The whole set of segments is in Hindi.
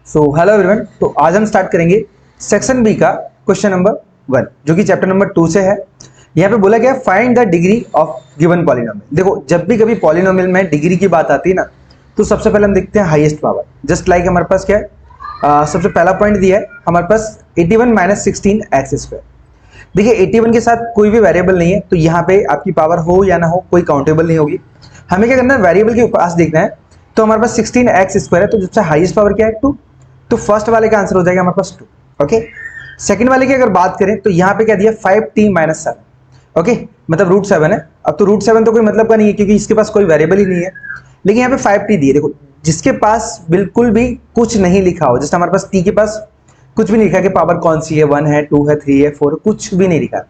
सो हेलो एवरीवन, तो आज हम स्टार्ट करेंगे सेक्शन बी का क्वेश्चन नंबर 1 जो कि चैप्टर नंबर 2 से है। यहाँ पे बोला गया find the degree of given polynomial. देखो, जब भी कभी पॉलिनोमियल में डिग्री की बात आती है ना, तो सबसे पहले हम देखते हैं हाईएस्ट पावर। जस्ट लाइक हमारे पास क्या है, सबसे पहला पॉइंट दिया है हमारे पास 81 माइनस 16x²। देखिए 81 के साथ कोई भी वेरिएबल नहीं है, तो यहाँ पे आपकी पावर हो या ना हो कोई काउंटेबल नहीं होगी। हमें क्या करना है, वेरिएबल के पास देखना है। तो हमारे पास 16x² है, तो सबसे हाईएस्ट पावर क्या है 2। तो फर्स्ट वाले का आंसर हो जाएगा हमारे पास 2। ओके, सेकंड वाले की अगर बात करें तो यहाँ पे क्या दिया 5t-7। ओके, मतलब √7 है। अब तो √7 तो कोई मतलब का नहीं है क्योंकि इसके पास कोई वेरिएबल ही नहीं है, लेकिन यहाँ पे 5t दिए। देखो, जिसके पास बिल्कुल भी कुछ नहीं लिखा हो, जैसे हमारे पास t के पास कुछ भी नहीं लिखा कि पावर कौन सी है, 1 है, 2 है, 3 है, 4, कुछ भी नहीं लिखा।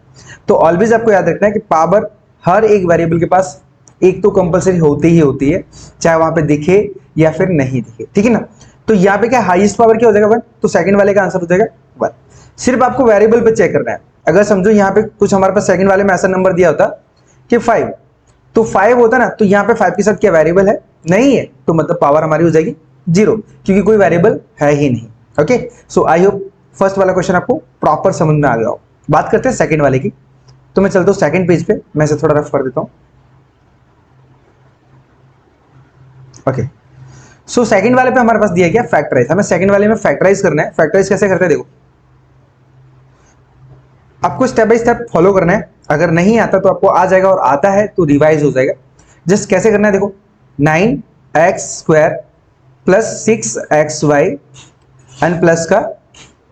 तो ऑलवेज आपको याद रखना है कि पावर हर एक वेरिएबल के पास एक तो कंपलसरी होती ही होती है, चाहे वहां पे दिखे या फिर नहीं दिखे, ठीक है ना। तो यहाँ पे क्या हाईएस्ट पावर क्या हो जाएगा 1, तो सेकंड वाले का आंसर हो जाएगा 1। सिर्फ आपको वेरिएबल पे चेक करना है। अगर समझो यहाँ पे कुछ हमारे पास सेकंड वाले में ऐसा नंबर दिया होता कि 5, तो 5 होता ना, तो यहाँ पे 5 के साथ क्या वेरिएबल है, नहीं है, तो मतलब पावर हमारी हो जाएगी 0 क्योंकि कोई वेरिएबल है ही नहीं। Okay, so I hope first वाला क्वेश्चन आपको प्रॉपर समझ में आ गया हो। बात करते हैं सेकंड वाले की। तो मैं चलता हूँ सेकंड पेज पे, मैं इसे थोड़ा रफ कर देता हूँ। ओके, सो सेकंड वाले पे हमारे पास दिया गया फैक्टराइज। हमें सेकंड वाले में फैक्टराइज करना है। फैक्टराइज कैसे करते हैं, देखो आपको स्टेप बाय स्टेप फॉलो करना है। अगर नहीं आता तो आपको आ जाएगा, और आता है तो रिवाइज हो जाएगा। जस्ट कैसे करना है, देखो 9x² plus 6xy and plus का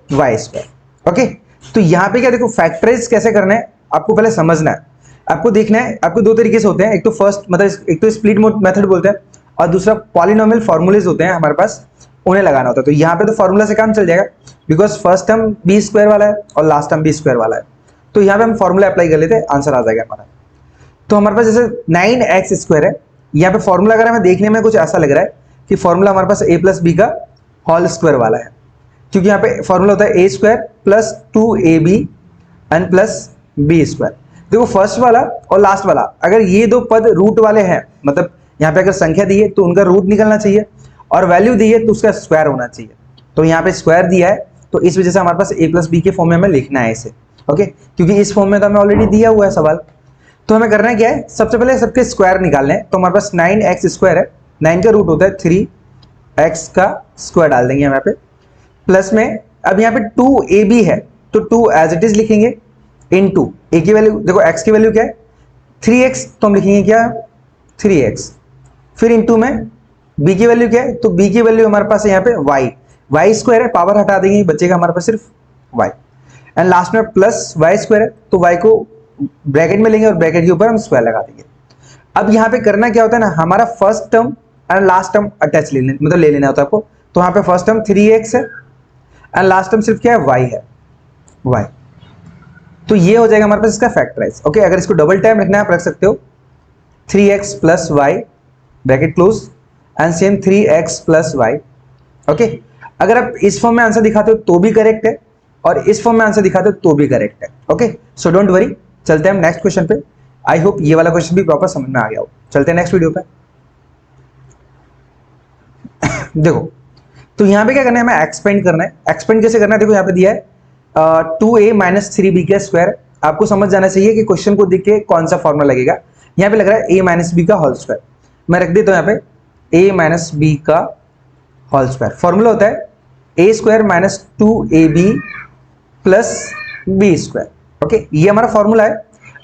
y²। ओके, तो यहाँ पे क्या देखो फैक्टराइज कैसे करना है आपको पहले समझना है। आपको देखना है, आपको दो तरीके से होते हैं। एक तो फर्स्ट मतलब एक तो स्प्लिट मेथड बोलते हैं, और दूसरा पॉलिनोमियल फॉर्मूलेज होते हैं हमारे पास, उन्हें लगाना होता है। तो यहाँ पे तो फॉर्मूला से काम चल जाएगा बिकॉज फर्स्ट टर्म b² वाला है और लास्ट टर्म b² वाला है। तो यहाँ पे हम फॉर्मूला अप्लाई कर लेते हैं, आंसर आ जाएगा हमारा। तो हमारे पास जैसे 9x² है, यहाँ पे फॉर्मूला अगर हमें देखने में कुछ ऐसा लग रहा है कि फॉर्मूला हमारे पास a + b का होल स्क्वायर वाला है, क्योंकि यहाँ पे फॉर्मूला होता है a² + 2ab and plus b²। देखो फर्स्ट वाला और लास्ट वाला अगर ये दो पद रूट वाले हैं, मतलब यहाँ पे अगर संख्या दी है तो उनका रूट निकलना चाहिए, और वैल्यू दी है तो उसका स्क्वायर होना चाहिए। तो यहाँ पे स्क्वायर दिया है, तो इस वजह से हमारे पास a + b के फॉर्म में हमें लिखना है इसे। ओके, क्योंकि इस फॉर्म में तो हमें ऑलरेडी दिया हुआ है सवाल। तो हमें करना क्या है, सबसे पहले सबके स्क्वायर निकालने हैं। तो हमारे पास 9x² है, 9 का रूट होता है 3x का स्क्वायर डाल देंगे यहाँ पे, प्लस में अब यहाँ पे 2ab है तो 2 एज इट इज लिखेंगे, इनटू a की वैल्यू, देखो x की वैल्यू क्या है 3x, तो हम लिखेंगे क्या 3x, फिर इनटू में b की वैल्यू क्या है, तो b की वैल्यू हमारे पास है यहाँ पे y² है, पावर हटा देंगे, बचेगा हमारे पास सिर्फ y, एंड लास्ट में प्लस y² है, तो y को ब्रैकेट में लेंगे और ब्रैकेट के ऊपर हम स्क्वायर लगा देंगे। अब यहाँ पे करना क्या होता है ना, हमारा first term and last term attach मतलब ले लेना होता है आपको। तो यहाँ पे फर्स्ट टर्म 3x है एंड लास्ट टर्म सिर्फ क्या है y है, y। तो ये हो जाएगा हमारे पास इसका फैक्टराइज। ओके, अगर इसको डबल टाइम रखना है आप रख सकते हो 3x + y bracket close and same 3x + y। Okay, अगर आप इस फॉर्म में आंसर दिखाते हो तो भी करेक्ट है, और इस फॉर्म में आंसर दिखाते हो तो भी करेक्ट है। ओके, सो डोंट वरी, चलते हैं हम नेक्स्ट क्वेश्चन पे। आई होप ये वाला क्वेश्चन भी प्रॉपर समझ में आ गया हो। चलते हैं नेक्स्ट वीडियो पे। देखो, तो यहाँ पे क्या करना है, हमें एक्सपेंड करना है। एक्सपेंड कैसे करना है, देखो यहाँ पे दिया है 2a - 3b का स्क्वायर। आपको समझ जाना चाहिए कि क्वेश्चन को देख के कौन सा फॉर्मूला लगेगा। यहाँ पे लग रहा है a - b का होल स्क्वायर, मैं रख देता हूँ यहाँ पे a - b का होल स्क्वायर। फॉर्मूला होता है a² - 2ab + b²। ओके, ये हमारा फॉर्मूला है।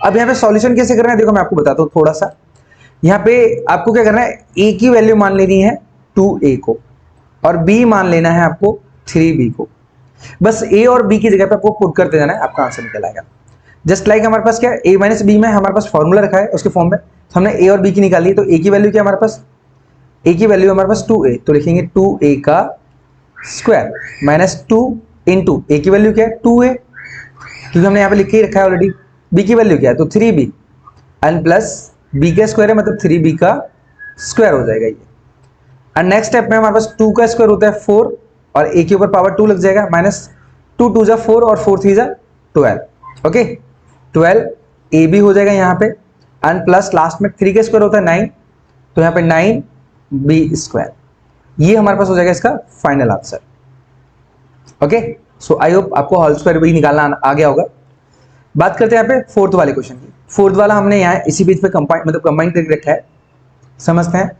अब यहाँ पे सॉल्यूशन कैसे करना है, देखो मैं आपको बताता हूँ थोड़ा सा। यहाँ पे आपको क्या करना है, a की वैल्यू मान लेनी है 2a को, और b मान लेना है आपको 3b को। बस a और b की जगह पे आपको पुट करते जाना है, आपका आंसर निकल आएगा। जस्ट लाइक हमारे पास क्या है, a - b में हमारे पास फॉर्मूला रखा है उसके फॉर्म में, तो हमने a और b की निकाली है। तो a की वैल्यू क्या हमारे पास, a की वैल्यू हमारे पास 2a, तो लिखेंगे 2a का स्क्वायर -2 इंटू a की वैल्यू क्या है 2a, क्योंकि हमने यहाँ पे लिख के ही रखा है ऑलरेडी। b की वैल्यू क्या है, तो 3b एंड प्लस b का स्क्वायर है, मतलब 3b का स्क्वायर हो जाएगा ये। एंड नेक्स्ट स्टेप में हमारे पास 2 का स्क्वायर होता है 4, और a के ऊपर पावर 2 लग जाएगा, -2 2 = 4 और 4 3 = 12। ओके, 12 ab हो जाएगा यहाँ पे, एंड प्लस लास्ट में 3 का स्क्वायर होता है 9, तो यहाँ पे 9b²। ये हमारे पास हो जाएगा इसका final answer. Okay, so I hope आपको होल स्क्वायर भी निकालना आ गया होगा। बात करते हैं यहाँ पे फोर्थ वाले क्वेश्चन की। फोर्थ वाला हमने यहाँ इसी बीच पे कंबाइन करके रखा है, समझते हैं।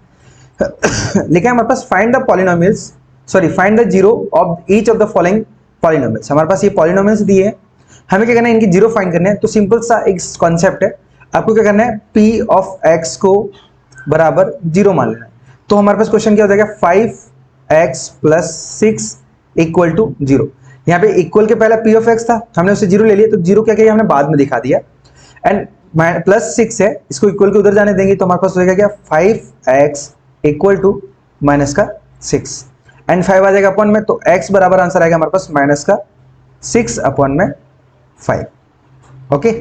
लिखा है हमारे पास find the polynomials, sorry find the zero of each of the following polynomials. हमारे पास ये पॉलिनोमियल्स दिए हैं, हमें क्या करना है, इनकी जीरो फाइंड करने हैं। तो सिंपल सा एक कॉन्सेप्ट है, आपको क्या करना है, पी ऑफ एक्स को बराबर जीरो मान लेना है। तो हमारे पास क्वेश्चन क्या हो जाएगा, 5x plus 6 equal to zero. यहाँ पे इक्वल के पहले पी ऑफ एक्स था, हमने उससे जीरो ले लिया, तो जीरो क्या किया हमने बाद में दिखा दिया। एंड प्लस 6 है, इसको इक्वल के उधर जाने देंगे, तो हमारे पास हो जाएगा क्या, 5x इक्वल टू माइनस का 6 एंड 5 आ जाएगा अपॉन में, तो x बराबर आंसर आएगा हमारे पास माइनस का 6 अपॉन में 5। ओके,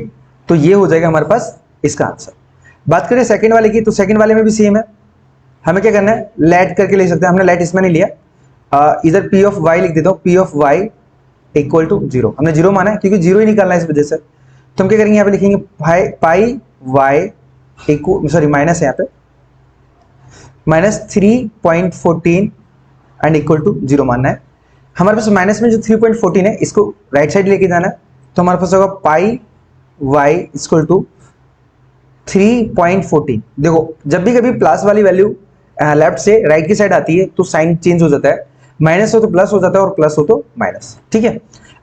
तो ये हो जाएगा हमारे पास इसका आंसर। बात करें सेकंड वाले की, तो सेकंड वाले में भी सेम है, हमें क्या करना है, लेट करके ले सकते हैं, हमने लेट इसमें नहीं लिया, इधर p ऑफ y लिख देता हूँ, p of y equal to zero. हमने जीरो माना है क्योंकि जीरो ही निकालना है इस वजह से, तो हम क्या करेंगे, यहाँ पे लिखेंगे pi y equal, sorry minus है यहाँ पे, minus 3.14 and equal to zero मानना है। हमारे पास माइनस में जो 3.14 है इसको राइट साइड लेके जाना है, तो हमारे पास होगा पाई y इक्वल टू 3.14। देखो जब भी कभी प्लस वाली वैल्यू लेफ्ट से राइट की साइड आती है तो साइन चेंज हो जाता है, माइनस हो तो प्लस हो जाता है और प्लस हो तो माइनस। ठीक है,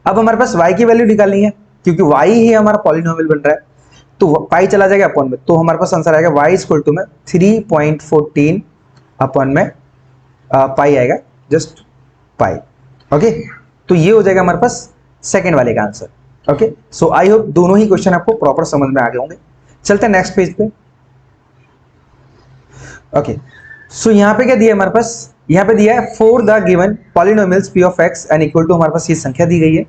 अब हमारे पास y की वैल्यू निकालनी है, क्योंकि y ही हमारा पॉलिनोमियल बन रहा है, तो पाई चला जाएगा अपॉन में, तो हमारे पास आंसर आएगा y इक्वल टू में 3.14 अपॉन में पाई आएगा, जस्ट पाई। ओके, तो ये हो जाएगा हमारे पास सेकंड वाले का answer. Okay, so I hope दोनों ही क्वेश्चन आपको प्रॉपर समझ में आ गए होंगे। चलते हैं नेक्स्ट पेज पे। ओके, सो यहाँ पे क्या दिया है हमारे पास, यहाँ पे दिया है for the given polynomials p of x and equal to, हमारे पास ये संख्या दी गई है,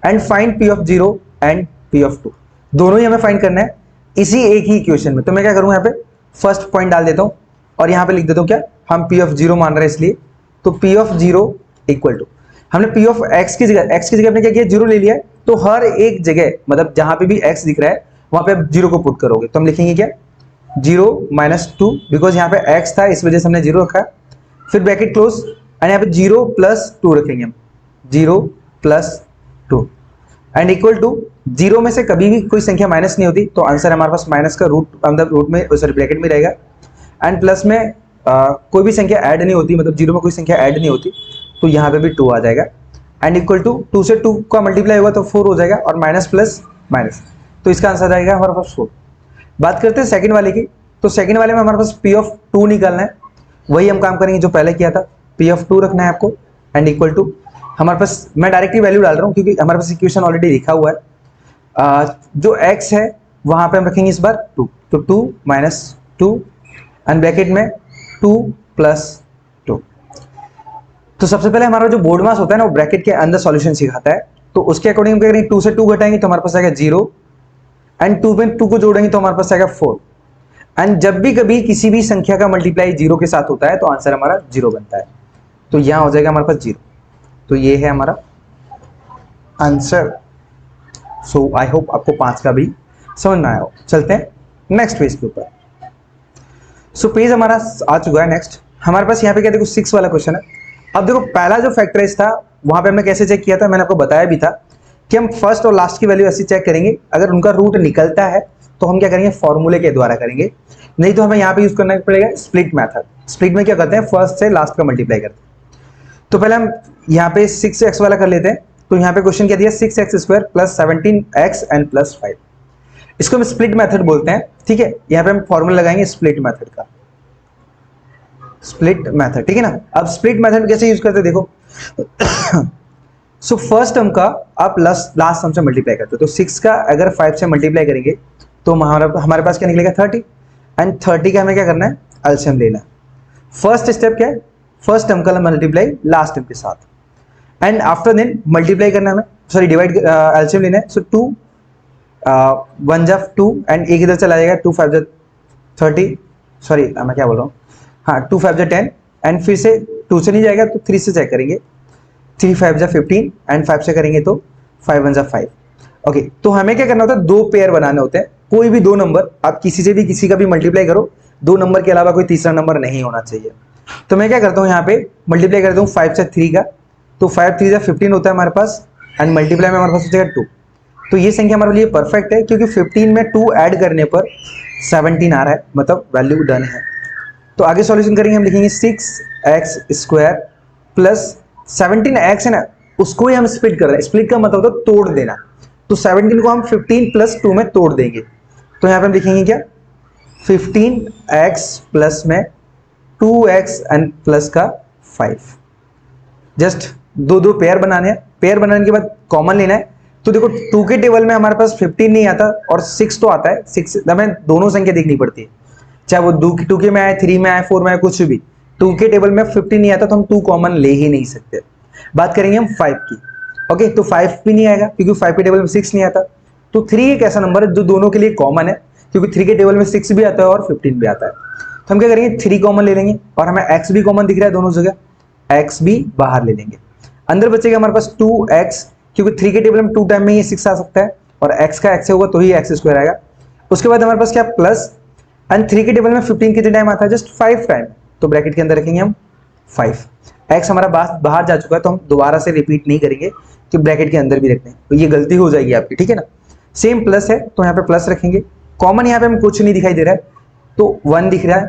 and find p of 0 and p of 2। दोनों ही हमें फाइंड करना है इसी एक ही इक्वेशन में। तो मैं क्या करूँ, यहाँ पे फर्स्ट पॉइंट डाल देता हूँ और यहाँ पे लिख देता हूँ क्या, हम p ऑफ 0 मान रहे हैं इसलिए, तो p ऑफ 0 इक्वल टू, हमने p ऑफ x की जगह हमने क्या किया, जीरो ले लिया है, तो हर एक जगह मतलब जहां पे भी x दिख रहा है वहां पे आप जीरो को पुट करोगे, तो हम लिखेंगे क्या, 0 माइनस 2, बिकॉज यहाँ पे x था इस वजह से हमने जीरो रखा है, फिर ब्रैकेट क्लोज एंड यहाँ पे 0 प्लस 2 रखेंगे हम, 0 plus 2 and equal to, zero में से कभी भी कोई संख्या माइनस नहीं होती, तो आंसर हमारे पास माइनस का रूट, मतलब रूट में, सॉरी ब्रैकेट में रहेगा, एंड प्लस में कोई भी संख्या ऐड नहीं होती, मतलब जीरो में कोई संख्या ऐड नहीं होती, तो यहाँ पे भी 2 आ जाएगा, एंड इक्वल टू 2 से 2 का मल्टीप्लाई होगा तो 4 हो जाएगा, और माइनस प्लस माइनस, तो इसका आंसर आएगा हमारे पास 4। बात करते हैं सेकंड वाले की, तो सेकंड वाले में हमारे पास p ऑफ 2 निकालना है, वही हम काम करेंगे जो पहले किया था, p ऑफ 2 रखना है आपको, एंड इक्वल टू, हमारे पास मैं डायरेक्टली वैल्यू डाल रहा हूँ क्योंकि हमारे पास इक्वेशन ऑलरेडी लिखा हुआ है, जो x है वहां पे हम रखेंगे इस बार 2, तो 2 माइनस 2 एंड ब्रैकेट में 2 प्लस 2। तो सबसे पहले हमारा जो बोर्ड मास होता है ना, वो ब्रैकेट के अंदर सॉल्यूशन सिखाता है, तो उसके अकॉर्डिंग हम क्या करेंगे, 2 से 2 घटाएंगे तो हमारे पास आएगा 0, एंड 2 में 2 को जोड़ेंगे तो हमारे पास आएगा 4, एंड जब भी कभी किसी भी संख्या का मल्टीप्लाई 0 के साथ होता है तो आंसर हमारा 0 बनता है, तो यहां हो जाएगा हमारे पास 0, तो ये है हमारा आंसर। सो आई होप आपको 5 का भी समझ में आया हो। चलते हैं नेक्स्ट पेज के ऊपर। सो पेज हमारा आ चुका है नेक्स्ट, हमारे पास यहाँ पे क्या देखो 6 वाला क्वेश्चन है। अब देखो पहला जो फैक्टराइज था वहां पे हमने कैसे चेक किया था, मैंने आपको बताया भी था कि हम फर्स्ट और लास्ट की वैल्यू ऐसे चेक करेंगे, अगर उनका रूट निकलता है तो हम क्या करेंगे, फॉर्मूले के द्वारा करेंगे, नहीं तो हमें यहाँ पे यूज करना पड़ेगा स्प्लिट मेथड। स्प्लिट में क्या करते हैं, फर्स्ट से लास्ट का मल्टीप्लाई करते हैं। तो पहले हम यहाँ पे 6x वाला कर लेते हैं, तो यहाँ पे क्वेश्चन क्या दिया, 6x square plus 17x and plus 5, इसको हम स्प्लिट मेथड बोलते हैं। ठीक है, यहाँ पे हम फॉर्मूला लगाएंगे स्प्लिट मेथड का, स्प्लिट मेथड, ठीक है ना। अब स्प्लिट मेथड कैसे यूज करते हैं देखो, सो फर्स्ट टर्म का आप लास्ट टर्म से मल्टीप्लाई करते हो, तो 6 का अगर 5 से मल्टीप्लाई करेंगे तो हमारे पास क्या निकलेगा 30, एंड 30 का हमें क्या करना है, एलसीएम लेना है। फर्स्ट स्टेप क्या है, फर्स्ट टर्म का मल्टीप्लाई लास्ट टर्म के साथ, एंड आफ्टर देन मल्टीप्लाई करना है हमें, सॉरी डिवाइड, एलसीएम लेना है। सो 2 1 जा 2 एंड एक इधर चला जाएगा, 2 5 जा 30, सॉरी मैं क्या बोल रहा हूँ, हाँ 2 5 जा 10, एंड फिर से 2 से नहीं जाएगा तो 3 से चेक करेंगे, 3 5 जा 15 एंड 5 से करेंगे तो 5 1 जा 5। ओके, तो हमें क्या करना होता है, 2 पेयर बनाने होते हैं, कोई भी 2 नंबर आप किसी से भी किसी का भी मल्टीप्लाई करो, 2 नंबर के अलावा कोई तीसरा नंबर नहीं होना चाहिए। तो मैं क्या करता हूँ, यहाँ पे मल्टीप्लाई करता हूँ 5 से 3 का, तो 5 3 15 होता है हमारे पास, एंड मल्टीप्लाई में हमारे पास हो जाएगा 2। तो ये संख्या हमारे लिए परफेक्ट है क्योंकि 15 में 2 ऐड करने पर 17 आ रहा है, मतलब वैल्यू डन है। तो आगे सॉल्यूशन करेंगे, हम लिखेंगे 6x स्क्वायर प्लस 17x है ना, उसको ही हम स्प्लिट कर रहे हैं। स्प्लिट का मतलब होता है तोड़ देना। तो 17 को हम 15 प्लस 2 में तोड़ देंगे। तो यहाँ पे हम लिखेंगे क्या, 15x प्लस में 2x एंड प्लस का 5। जस्ट दो दो पेयर बनाने हैं। पेयर बनाने के बाद कॉमन लेना है। तो देखो 2 के टेबल में हमारे पास 15 नहीं आता और 6 तो आता है। 6 हमें दोनों संख्या देखनी पड़ती है, चाहे वो 2 के में आए, 3 में आए, 4 में आए, कुछ भी। 2 के टेबल में 15 नहीं आता तो हम 2 कॉमन ले ही नहीं सकते। बात करेंगे हम 5 की। ओके, तो 5 भी नहीं आएगा क्योंकि 5 के टेबल में 6 नहीं आता। तो 3 एक ऐसा नंबर है जो दोनों के लिए कॉमन है, क्योंकि 3 के टेबल में 6 भी आता है और 15 भी आता है। तो हम क्या करेंगे, 3 कॉमन ले लेंगे और हमें x भी कॉमन दिख रहा है दोनों जगह, x भी बाहर ले लेंगे। अंदर बचेगा हमारे पास 2x, क्योंकि 3 के टेबल में 2 टाइम में ये 6 आ सकता है और x का x होगा तो ही x स्क्वायर आएगा। उसके बाद हमारे पास क्या, प्लस, एंड 3 के टेबल में 15 कितने टाइम आता है, जस्ट 5 टाइम। तो ब्रैकेट के अंदर रखेंगे हम 5। x हमारा बाहर जा चुका है तो हम दोबारा से रिपीट नहीं करेंगे कि ब्रैकेट के अंदर भी रखते हैं, तो ये गलती हो जाएगी आपकी, ठीक है ना। सेम प्लस है तो यहाँ पे प्लस रखेंगे। कॉमन यहाँ पे हमें कुछ नहीं दिखाई दे रहा है तो 1 दिख रहा है।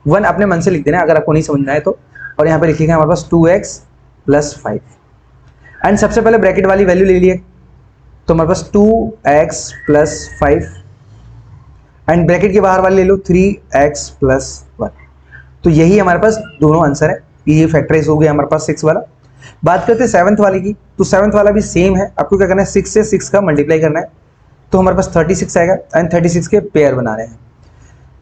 1 अपने मन से लिख देना अगर आपको नहीं समझना है तो। और यहाँ पे लिखेंगे हमारे पास 2x प्लस 5, एंड सबसे पहले ब्रैकेट वाली वैल्यू ले लिए तो हमारे पास 2x प्लस 5, एंड ब्रैकेट के बाहर वाले ले लो 3x प्लस 1। तो यही हमारे पास दोनों आंसर है। ये फैक्टराइज हो गया हमारे पास 6 वाला। बात करते हैं 7th वाले की। तो 7th वाला भी सेम है, आपको क्या करना है, 6 से 6 का मल्टीप्लाई करना है। तो हमारे पास 36 आएगा एंड 36 के पेयर बना रहे हैं।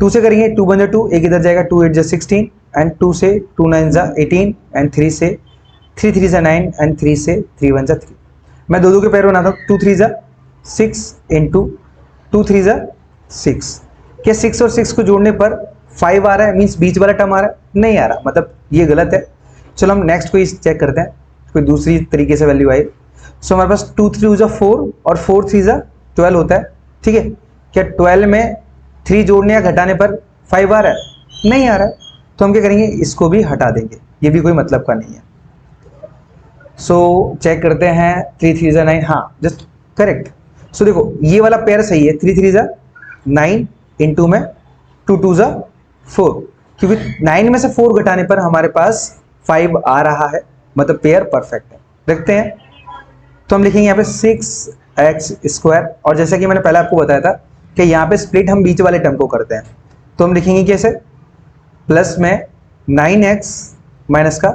2 से करेंगे, 2 बन जा 2, एक इधर जाएगा, 2 8 जा 16, एंड 2 से 2 9 जा 18, एंड 3 से 3 3 जा 9, एंड 3 से 3 1 जा 3। मैं दो के पेयर बनाता हूँ। 2 3 जा 6 इंटू 2 3 जा 6। क्या 6 और 6 को जोड़ने पर 5 आ रहा है, मीन्स बीच वाला टर्म आ रहा है? नहीं आ रहा, मतलब ये गलत है। चलो हम नेक्स्ट को चेक करते हैं, कोई दूसरी तरीके से वैल्यू आई। सो हमारे पास 2 3 जा 4 और 4 3 जा 12 होता है, ठीक है। क्या 12 में 3 जोड़ने या घटाने पर 5 आ रहा है? नहीं आ रहा है, तो हम क्या करेंगे, इसको भी हटा देंगे, ये भी कोई मतलब का नहीं है। सो चेक करते हैं, 3 3 जा 9, हाँ जस्ट करेक्ट। सो देखो ये वाला पेयर सही है, 3 3 जा 9 इंटू में 2 2 जा 4, क्योंकि 9 में से 4 घटाने पर हमारे पास 5 आ रहा है, मतलब पेयर परफेक्ट है। देखते हैं, तो हम लिखेंगे यहाँ पे 6x स्क्वायर, और जैसा कि मैंने पहले आपको बताया था कि यहाँ पे स्प्लिट हम बीच वाले टर्म को करते हैं। तो हम लिखेंगे कैसे, प्लस में 9x माइनस का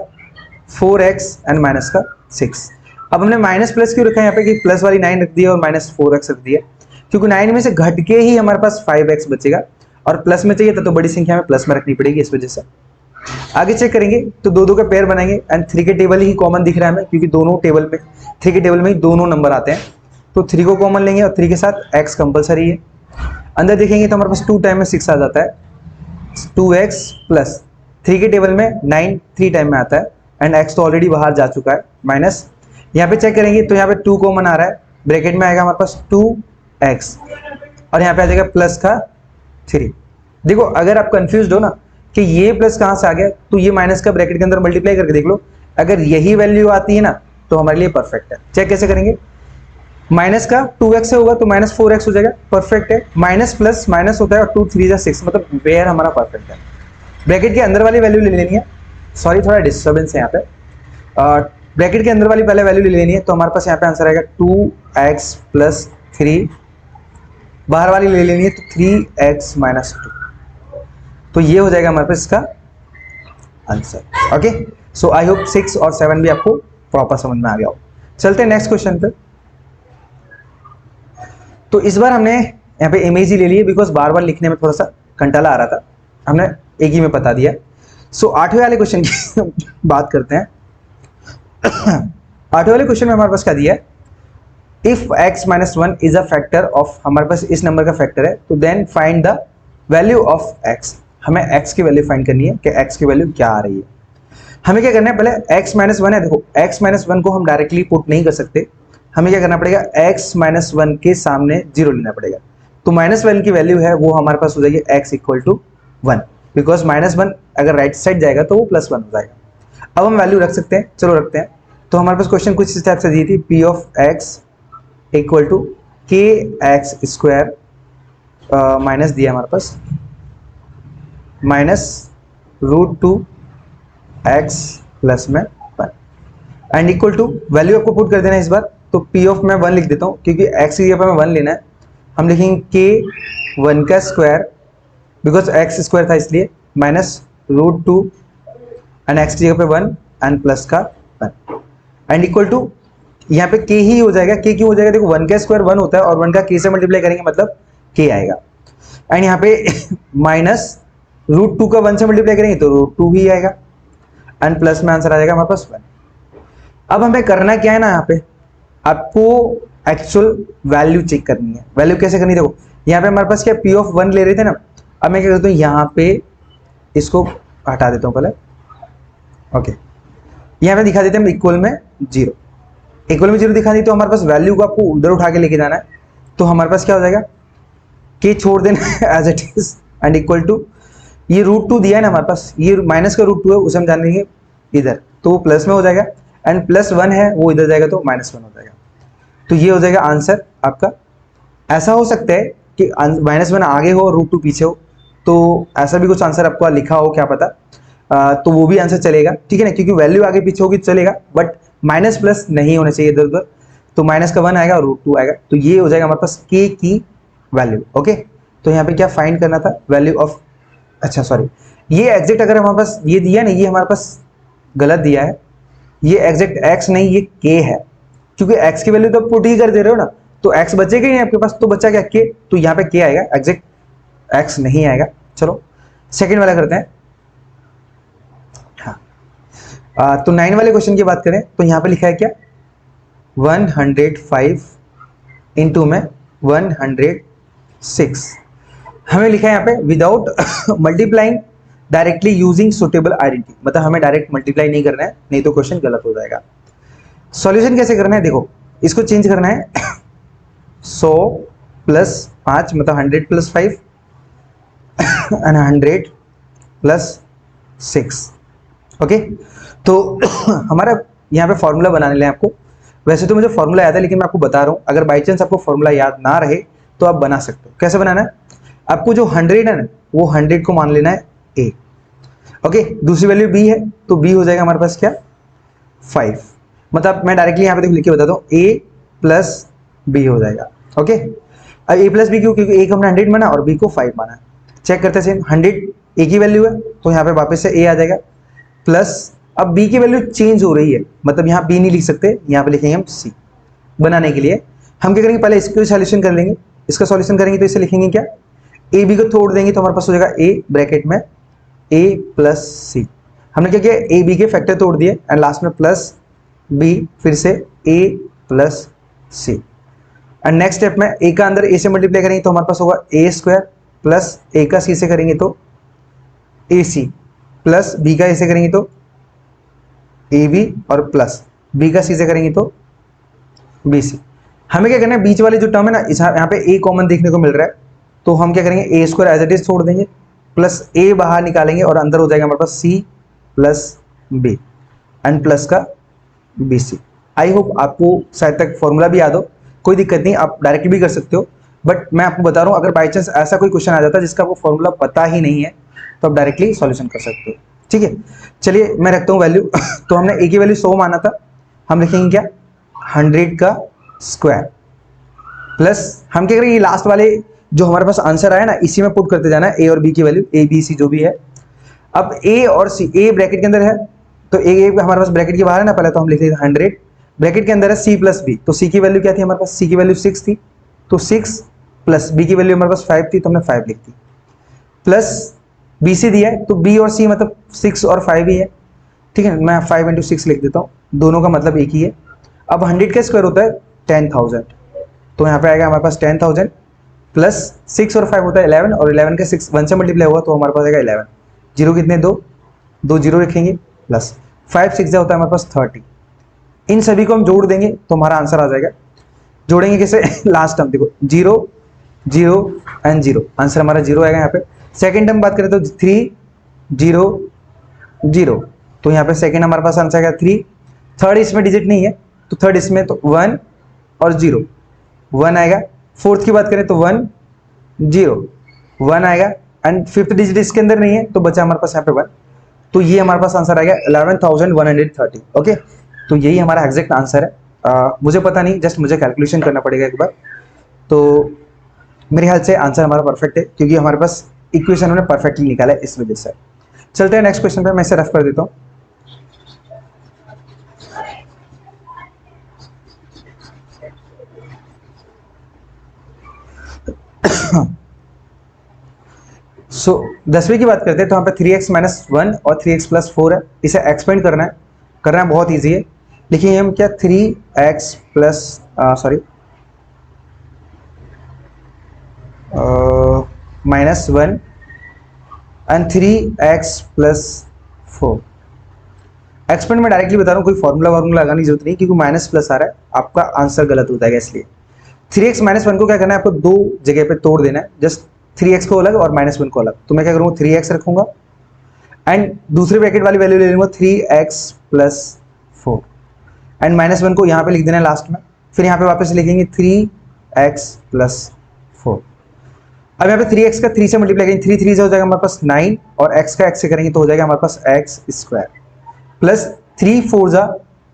4x एंड माइनस का 6। अब हमने माइनस प्लस क्यों रखा है यहाँ पे, कि प्लस वाली 9 रख दिया और माइनस 4x रख दिया, क्योंकि 9 में से घट के ही हमारे पास 5x बचेगा, और प्लस में चाहिए तो बड़ी संख्या में प्लस में रखनी पड़ेगी, इस वजह से। आगे चेक करेंगे तो दो का पेयर बनाएंगे, एंड 3 के टेबल ही कॉमन दिख रहा है हमें, क्योंकि दोनों टेबल में 3 के टेबल में ही दोनों नंबर आते हैं। तो 3 को कॉमन लेंगे और 3 के साथ x कंपलसरी है। अंदर देखेंगे तो हमारे पास 2 टाइम में 6 आ जाता है, 2x प्लस 3 के टेबल में 9 3 टाइम में आता है, एंड x तो ऑलरेडी बाहर जा चुका है, माइनस। यहाँ पे चेक करेंगे तो यहाँ पे 2 कॉमन आ रहा है, ब्रैकेट में आएगा हमारे पास 2x, और यहाँ पे आ जाएगा प्लस का 3। देखो अगर आप कंफ्यूज हो ना कि ये प्लस कहाँ से आ गया, तो ये माइनस का ब्रैकेट के अंदर मल्टीप्लाई करके देख लो, अगर यही वैल्यू आती है ना तो हमारे लिए परफेक्ट है। चेक कैसे करेंगे, माइनस का 2x से होगा तो माइनस 4x हो जाएगा, परफेक्ट है। माइनस प्लस माइनस होता है और 2 3 जा 6, मतलब पेयर हमारा परफेक्ट है। ब्रैकेट के अंदर वाली वैल्यू ले लेनी है, सॉरी थोड़ा डिस्टर्बेंस है यहाँ पे। ब्रैकेट के अंदर वाली पहले वैल्यू ले लेनी है, तो हमारे पास यहाँ पे आंसर आएगा 2x प्लस 3, बाहर वाली ले लेनी है तो 3x माइनस 2, तो ये हो जाएगा हमारे पास इसका answer. Okay, so I hope 6 और 7 भी आपको प्रॉपर समझ में आ गया हो। चलते हैं नेक्स्ट क्वेश्चन पे। तो इस बार हमने यहाँ पे इमेज ही ले लिए, बिकॉज बार बार लिखने में थोड़ा सा कंटाला आ रहा था, हमने एक ही में बता दिया। सो 8वें वाले क्वेश्चन की बात करते हैं। 8वें वाले क्वेश्चन में हमारे पास क्या दिया है, if x minus 1 is a factor of, हमारे पास इस नंबर का फैक्टर है, तो then find the value of x। हमें x की वैल्यू फाइंड करनी है कि x की वैल्यू क्या आ रही है। हमें क्या करना है, पहले x माइनस 1 है, देखो x माइनस 1 को हम डायरेक्टली पुट नहीं कर सकते, हमें क्या करना पड़ेगा, x माइनस 1 के सामने 0 लेना पड़ेगा। तो माइनस 1 की वैल्यू है वो हमारे पास हो जाएगी x equal to 1, because minus 1 अगर राइट साइड जाएगा तो वो प्लस 1 हो जाएगा। अब हम वैल्यू रख सकते हैं, चलो रखते हैं। तो हमारे पास क्वेश्चन कुछ इस टाइप से दी थी, p of x equal to k x square minus दिया हमारे पास माइनस √2 x प्लस में एंड इक्वल टू वैल्यू आपको पुट कर देना है इस बार। तो पी ऑफ मैं 1 लिख देता हूँ क्योंकि x की जगह पर हमें 1 लेना है। हम लिखेंगे के 1 का स्क्वायर बिकॉज x स्क्वायर था इसलिए माइनस √2 एंड x की जगह पे 1 एंड प्लस का 1 एंड इक्वल टू यहाँ पे k ही हो जाएगा। k क्यों हो जाएगा? देखो 1 का स्क्वायर 1 होता है और 1 का k से मल्टीप्लाई करेंगे मतलब k आएगा एंड यहाँ पे माइनस √2 का 1 से मल्टीप्लाई करेंगे तो √2 भी आएगा एंड प्लस में आंसर आ जाएगा हमारे पास 1। अब हमें करना क्या है ना, यहाँ पे आपको एक्चुअल वैल्यू चेक करनी है। वैल्यू कैसे करनी है? देखो यहाँ पे हमारे पास क्या पी ऑफ 1 ले रहे थे ना, अब मैं क्या करता हूँ यहाँ पे इसको हटा देता हूँ पहले। ओके, यहाँ पे दिखा देते हैं इक्वल में 0, इक्वल में 0 दिखा दी तो हमारे पास वैल्यू को आपको उधर उठा के लेके जाना है। तो हमारे पास क्या हो जाएगा, के छोड़ देना as it is and equal to ये √2 दिया है ना हमारे पास, ये माइनस का √2 है उसे हम जान लेंगे इधर, तो वो प्लस में हो जाएगा एंड प्लस 1 है वो इधर जाएगा तो -1 हो जाएगा। तो ये हो जाएगा आंसर आपका। ऐसा हो सकता है कि -1 आगे हो और √2 पीछे हो, तो ऐसा भी कुछ आंसर आपको लिखा हो क्या पता, तो वो भी आंसर चलेगा, ठीक है ना, क्योंकि वैल्यू आगे पीछे होगी तो चलेगा बट माइनस प्लस नहीं होना चाहिए इधर उधर। तो माइनस का 1 आएगा और √2 आएगा, तो ये हो जाएगा हमारे पास के की वैल्यू। ओके, तो यहाँ पे क्या फाइंड करना था, वैल्यू ऑफ, अच्छा सॉरी ये एग्जैक्ट अगर हमारे पास ये दिया ना, ये हमारे पास गलत दिया है, ये एग्जैक्ट x नहीं ये k है, क्योंकि x की वैल्यू तो पुट ही कर दे रहे हो ना, तो x बचेगा ही नहीं आपके पास, तो बचा क्या k, तो यहाँ पे k आएगा, एग्जैक्ट x नहीं आएगा। चलो सेकंड वाला करते हैं। हाँ तो 9 वाले क्वेश्चन की बात करें तो यहाँ पे लिखा है क्या 105 इंटू में 106, हमें लिखा है यहाँ पे without multiplying directly using suitable identity, मतलब हमें डायरेक्ट मल्टीप्लाई नहीं करना है, नहीं तो क्वेश्चन गलत हो जाएगा। सॉल्यूशन कैसे करना है, देखो इसको चेंज करना है 100 प्लस 5 मतलब 100 प्लस 5 एंड 100 प्लस 6। ओके, तो हमारा यहाँ पे फॉर्मूला बनाने लें आपको। वैसे तो मुझे फॉर्मूला याद है लेकिन मैं आपको बता रहा हूँ, अगर बाई चांस आपको फॉर्मूला याद ना रहे तो आप बना सकते हो। कैसे बनाना है, आपको जो 100 है ना वो 100 को मान लेना है a। ओके, दूसरी वैल्यू b है तो b हो जाएगा हमारे पास क्या 5, मतलब मैं डायरेक्टली यहाँ पे देखो लिख के बताता हूँ a प्लस b हो जाएगा। ओके, अब a प्लस बी क्यों, क्योंकि a को हमने 100 माना और b को 5 माना। चेक करते हैं सेम, 100 a की वैल्यू है तो यहाँ पे वापस से a आ जाएगा प्लस, अब b की वैल्यू चेंज हो रही है मतलब यहाँ b नहीं लिख सकते, यहाँ पे लिखेंगे हम c। बनाने के लिए हम क्या करेंगे, पहले इसको सॉल्यूशन कर लेंगे, इसका सॉल्यूशन करेंगे तो इसे लिखेंगे क्या ए बी को तोड़ देंगे तो हमारे पास हो जाएगा a ब्रैकेट में a प्लस सी। हमने क्या किया, ए बी के फैक्टर तोड़ दिए एंड लास्ट में प्लस b फिर से a plus C and next step में a का अंदर a से मल्टीप्लाई करेंगे तो हमारे पास होगा a स्क्वायर प्लस a का c से करेंगे तो ac प्लस b का a से करेंगे तो ab और प्लस b का c से करेंगे तो bc। हमें क्या करना है, बीच वाले जो टर्म है ना यहाँ पे a कॉमन देखने को मिल रहा है तो हम क्या करेंगे a square as it is छोड़ देंगे प्लस a बाहर निकालेंगे और अंदर हो जाएगा हमारे पास c plus b and plus का bc। आई होप आपको शायद तक फॉर्मूला भी याद हो, कोई दिक्कत नहीं, आप डायरेक्ट भी कर सकते हो, बट मैं आपको बता रहा हूँ अगर बाई चांस ऐसा कोई क्वेश्चन आ जाता है जिसका आपको फॉर्मूला पता ही नहीं है तो आप डायरेक्टली सॉल्यूशन कर सकते हो। ठीक है, चलिए मैं रखता हूँ वैल्यू तो हमने a की वैल्यू 100 माना था, हम लिखेंगे क्या 100 का स्क्वायर प्लस हम क्या करेंगे, लास्ट वाले जो हमारे पास आंसर आया ना इसी में पुट करते जाना है a और b की वैल्यू, a b c जो भी है। अब a और c, a ब्रैकेट के अंदर है तो a हमारे पास ब्रैकेट के बाहर है ना, पहले तो हम लिख लेते 100 ब्रैकेट के अंदर है c प्लस b, तो c की वैल्यू क्या थी हमारे पास, c की वैल्यू 6 थी तो 6 प्लस b की वैल्यू हमारे पास 5 थी तो हमने 5 लिख दी प्लस bc दिया है तो b और c मतलब 6 और 5 ही है। ठीक है, मैं 5 इंटू 6 लिख देता हूँ, दोनों का मतलब एक ही है। अब 100 का स्क्वायर होता है 10,000 तो यहाँ पे आएगा हमारे पास 10,000 प्लस 6 और 5 होता है 11 और 11 का 6 1 से मल्टीप्लाई हुआ तो हमारे पास आएगा 11, जीरो कितने दो जीरो रखेंगे प्लस 5 6 होता है हमारे पास 30। इन सभी को हम जोड़ देंगे तो हमारा आंसर आ जाएगा। जोड़ेंगे कैसे, लास्ट टर्म देखो 0 0 एंड 0, आंसर हमारा 0 आएगा यहाँ पे। सेकेंड टर्म बात करें तो 3 0 0 तो यहाँ पे सेकेंड हमारे पास आंसर आएगा 3, थर्ड इसमें डिजिट नहीं है तो थर्ड इसमें तो 1 और 0 1 आएगा। फोर्थ की बात करें तो 1 0 1 आएगा एंड फिफ्थ डिजिट इसके अंदर नहीं है तो बचा हमारे पास यहाँ पे 1। तो ये हमारे पास आंसर आएगा 11,130। ओके, तो यही हमारा एग्जैक्ट आंसर है। मुझे पता नहीं, जस्ट मुझे कैलकुलेशन करना पड़ेगा एक बार। तो मेरे ख्याल से आंसर हमारा परफेक्ट है क्योंकि हमारे पास इक्वेशन उन्होंने परफेक्टली निकाला है इस वजह से। चलते हैं नेक्स्ट क्वेश्चन पे, मैं इसे रफ कर देता हूँ। सो 10वीं की बात करते हैं तो यहाँ पे 3x माइनस 1 और 3x प्लस 4 है। इसे एक्सपेंड करना बहुत ईजी है। लिखिए हम क्या 3x plus minus 1 and 3x plus 4। Expand में डायरेक्टली बता रहा हूँ, कोई फॉर्मूला लगाने की जरूरत नहीं क्योंकि माइनस प्लस आ रहा है, आपका आंसर गलत हो जाएगा। इसलिए 3x माइनस 1 को क्या करना है, आपको दो जगह पे तोड़ देना है। जस्ट 3x को अलग और माइनस 1 को अलग। तो मैं क्या करूँगा 3x रखूंगा एंड दूसरे ब्रैकेट वाली वैल्यू ले लूंगा 3x प्लस 4 एंड माइनस 1 को यहाँ पे लिख देना है लास्ट में। फिर यहाँ पे वापस लिखेंगे 3x प्लस 4। अब यहाँ पे 3x का 3 से मल्टीप्लाई करेंगे, 3 3 से हो जाएगा हमारे पास 9 और x का x से करेंगे तो हो जाएगा हमारे पास x स्क्वायर प्लस 3 4 जा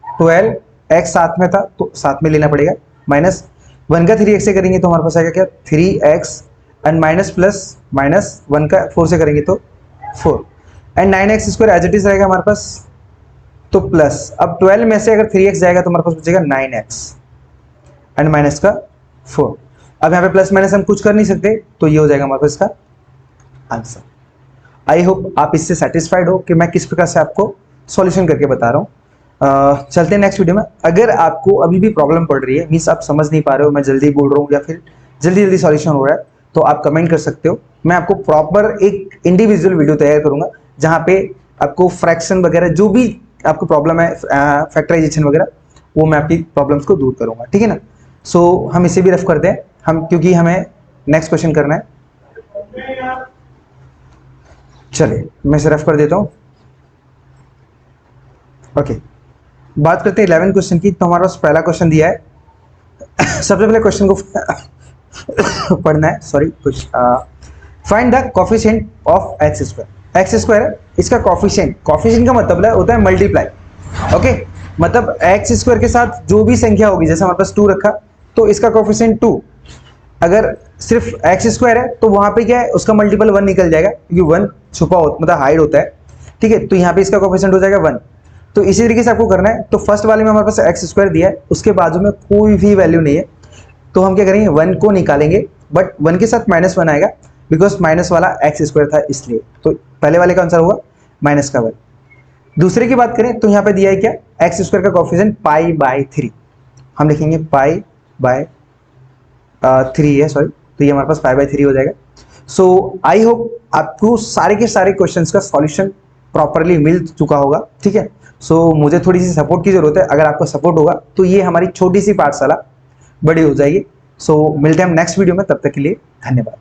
12, x साथ में था तो साथ में लेना पड़ेगा, माइनस 1 का 3x से करेंगे तो हमारे पास आएगा क्या 3x and minus plus minus 1 का 4 से करेंगे तो 4 and 9x square as it is रहेगा हमारे पास तो प्लस। अब 12 में से अगर 3x जाएगा तो हमारे पास बचेगा 9x एंड माइनस का 4। अब यहाँ पे प्लस माइनस हम कुछ कर नहीं सकते तो ये हो जाएगा हमारे पास इसका आंसर। आई होप आप इससे सेटिस्फाइड हो कि मैं किस प्रकार से आपको सॉल्यूशन करके बता रहा हूँ। चलते हैं नेक्स्ट वीडियो में। अगर आपको अभी भी प्रॉब्लम पड़ रही है, मीन्स आप समझ नहीं पा रहे हो, मैं जल्दी बोल रहा हूँ या फिर जल्दी सॉल्यूशन हो रहा है, तो आप कमेंट कर सकते हो। मैं आपको प्रॉपर एक इंडिविजुअल वीडियो तैयार करूंगा जहाँ पे आपको फ्रैक्शन वगैरह जो भी आपको प्रॉब्लम है, फैक्टराइजेशन वगैरह, वो मैं आपकी प्रॉब्लम्स को दूर करूंगा। ठीक है ना। सो हम इसे भी रफ करते हैं हम, क्योंकि हमें नेक्स्ट क्वेश्चन करना है। चलिए मैं इसे रफ कर देता हूं। ओके, बात करते हैं 11 क्वेश्चन की। तो हमारे पास पहला क्वेश्चन दिया है। सबसे पहले क्वेश्चन को पढ़ना है, सॉरी कुछ। Find the coefficient of x square. X square है, इसका कोफिशिएंट का मतलब होता है मल्टीप्लाई। ओके, मतलब एक्स स्क्वायर के साथ जो भी संख्या होगी, जैसे हमारे पास 2 रखा तो इसका कोफिशिएंट 2। अगर सिर्फ एक्स स्क्वायर है तो वहां पे क्या है, उसका मल्टीपल 1 निकल जाएगा क्योंकि 1 छुपा होता मतलब हाइड होता है। ठीक है, तो यहाँ पे इसका कोफिशिएंट हो जाएगा 1। तो इसी तरीके से आपको करना है। तो फर्स्ट वाले में हमारे पास एक्स स्क्वायर दिया है, उसके बाजू में कोई भी वैल्यू नहीं है, तो हम क्या करेंगे 1 को निकालेंगे, बट 1 के साथ माइनस 1 आएगा बिकॉज माइनस वाला एक्स स्क्वायर था इसलिए। तो पहले वाले का आंसर होगा माइनस का 1। दूसरे की बात करें तो यहाँ पे दिया है क्या, एक्स स्क्वायर का कोफिशिएंट π/3। हम लिखेंगे π/3 है, सॉरी, तो ये हमारे पास π/3 हो जाएगा। सो आई होप आपको सारे के सारे क्वेश्चंस का सॉल्यूशन प्रॉपरली मिल चुका होगा। ठीक है। सो मुझे थोड़ी सी सपोर्ट की जरूरत है। अगर आपको सपोर्ट होगा तो ये हमारी छोटी सी पाठशाला बड़ी हो जाएगी। सो मिलते हैं हम नेक्स्ट वीडियो में, तब तक के लिए धन्यवाद।